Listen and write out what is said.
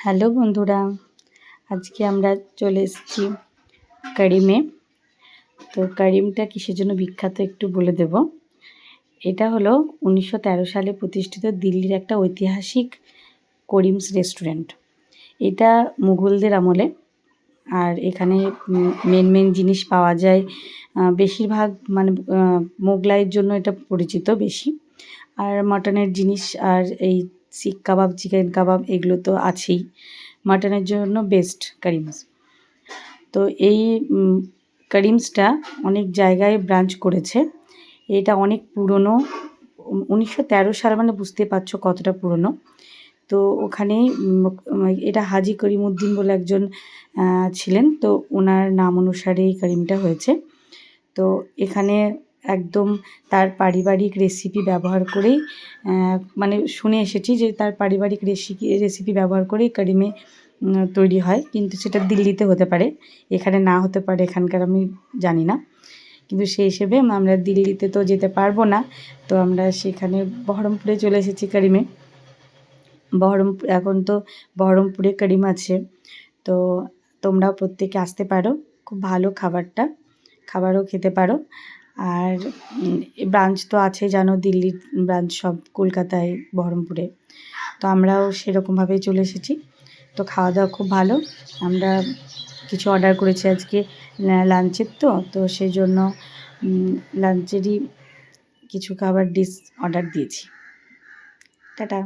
Hello বন্ধুরা, আজকে আমরা চলে এসেছি করিমে। তো করিমটা কিসের জন্য বিখ্যাত একটু বলে দেব। এটা হলো 1913 সালে প্রতিষ্ঠিত দিল্লির একটা ঐতিহাসিক করিমস রেস্টুরেন্ট। এটা মুঘলদের আমলে, আর এখানে মেন জিনিস পাওয়া যায়। বেশিরভাগ মানে মোগলাইয়ের জন্য এটা পরিচিত বেশি। আর মাটনের জিনিস, আর এই শিক কাবাব, চিকেন কাবাব এগুলো তো আছেই। মাটনের জন্য বেস্ট করিমস। তো এই করিমসটা অনেক জায়গায় ব্রাঞ্চ করেছে। এটা অনেক পুরনো, 1913 সাল মানে বুঝতে পারছো কতটা পুরনো। তো ওখানে এটা হাজি করিমউদ্দিন বলে একজন ছিলেন, তো ওনার নাম অনুসারে এই করিমটা হয়েছে। তো এখানে একদম তার পারিবারিক রেসিপি ব্যবহার করেই, মানে শুনে এসেছি যে তার পারিবারিক রেসিপি ব্যবহার করেই করিমে তৈরি হয়। কিন্তু সেটা দিল্লিতে হতে পারে, এখানে না হতে পারে, এখানকার আমি জানি না। কিন্তু সেই হিসেবে আমরা দিল্লিতে তো যেতে পারবো না, তো আমরা সেখানে বহরমপুরে চলে এসেছি করিমে। এখন তো বহরমপুরে করিম আছে, তো তোমরাও প্রত্যেকে আসতে পারো। খুব ভালো খাবারও খেতে পারো। আর ব্রাঞ্চ তো আছে জানো, দিল্লির ব্রাঞ্চ সব কলকাতায়, বহরমপুরে। তো আমরাও সেরকমভাবেই চলে এসেছি। তো খাওয়া দাওয়া খুব ভালো। আমরা কিছু অর্ডার করেছি আজকে লাঞ্চের, তো সেই জন্য লাঞ্চেরই কিছু খাবার ডিশ অর্ডার দিয়েছি। টাটা।